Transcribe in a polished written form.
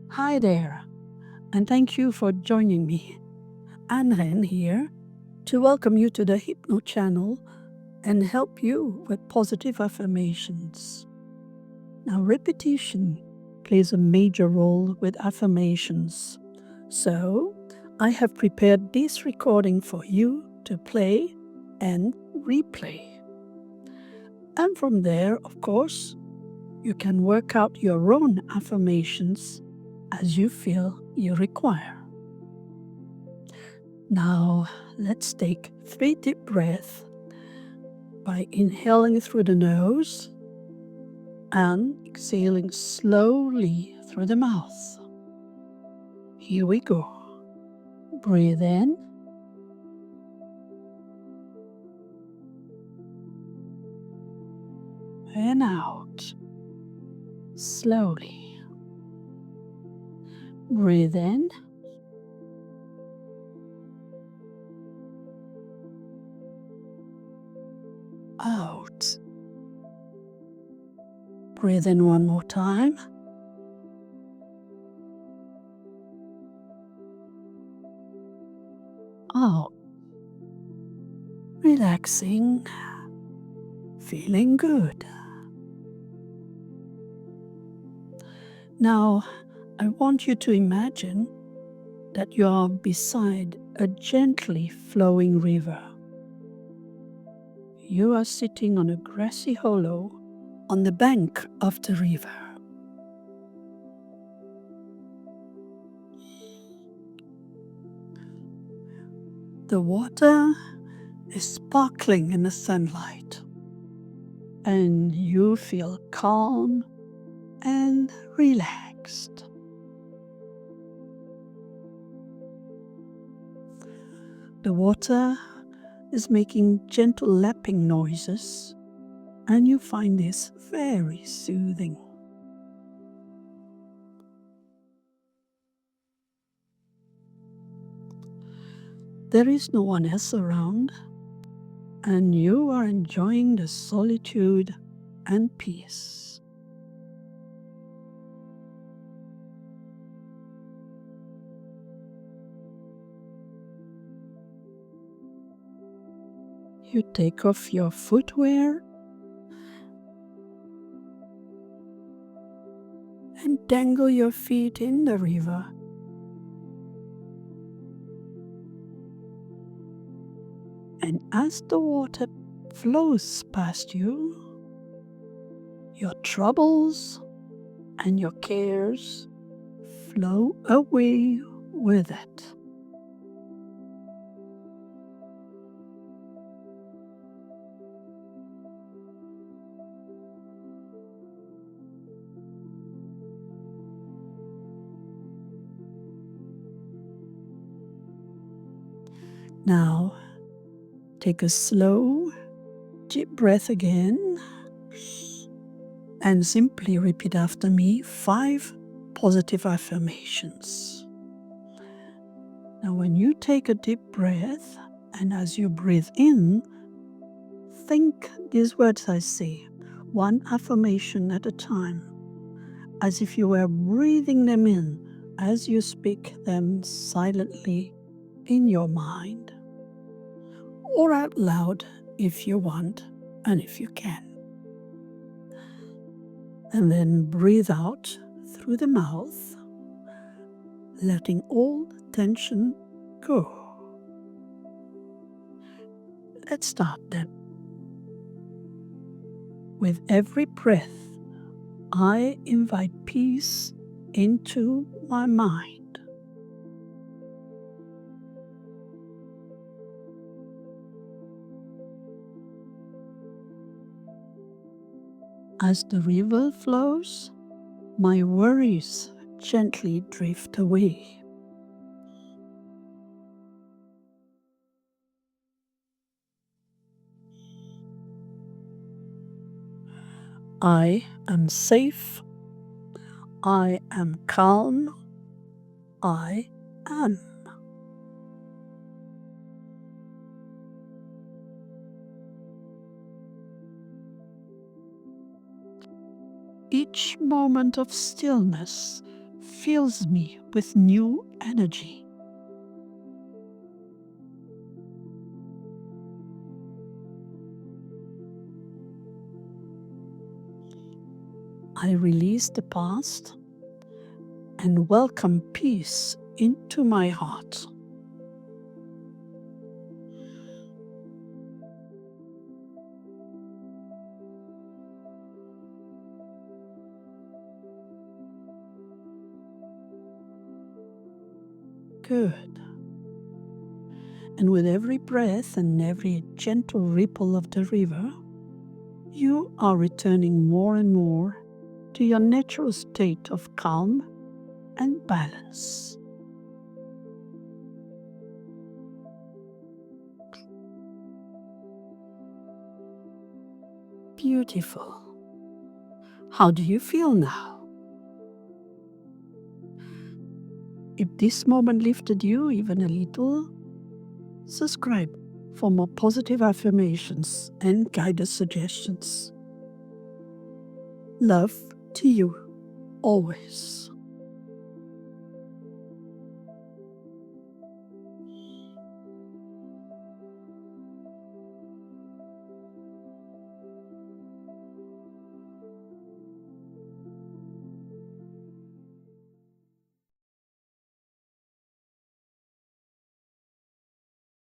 Hi there, and thank you for joining me. Anren here to welcome you to the Hypno channel and help you with positive affirmations. Now, repetition plays a major role with affirmations, so I have prepared this recording for you to play and replay. And from there, of course, you can work out your own affirmations as you feel you require. Now, let's take 3 deep breaths by inhaling through the nose and exhaling slowly through the mouth. Here we go. Breathe in and out slowly. Breathe in out. Breathe in one more time. Out. Relaxing, feeling good. Now, I want you to imagine that you are beside a gently flowing river. You are sitting on a grassy hollow on the bank of the river. The water is sparkling in the sunlight, and you feel calm and relaxed. The water is making gentle lapping noises, and you find this very soothing. There is no one else around, and you are enjoying the solitude and peace. You take off your footwear and dangle your feet in the river. And as the water flows past you, your troubles and your cares flow away with it. Now, take a slow, deep breath again and simply repeat after me 5 positive affirmations. Now, when you take a deep breath and as you breathe in, think these words I say, one affirmation at a time, as if you were breathing them in as you speak them silently in your mind, or out loud if you want and if you can. And then breathe out through the mouth, letting all tension go. Let's start then. With every breath, I invite peace into my mind. As the river flows, my worries gently drift away. I am safe. I am calm. I am. Each moment of stillness fills me with new energy. I release the past and welcome peace into my heart. Good. And with every breath and every gentle ripple of the river, you are returning more and more to your natural state of calm and balance. Beautiful. How do you feel now? If this moment lifted you even a little, subscribe for more positive affirmations and guided suggestions. Love to you, always.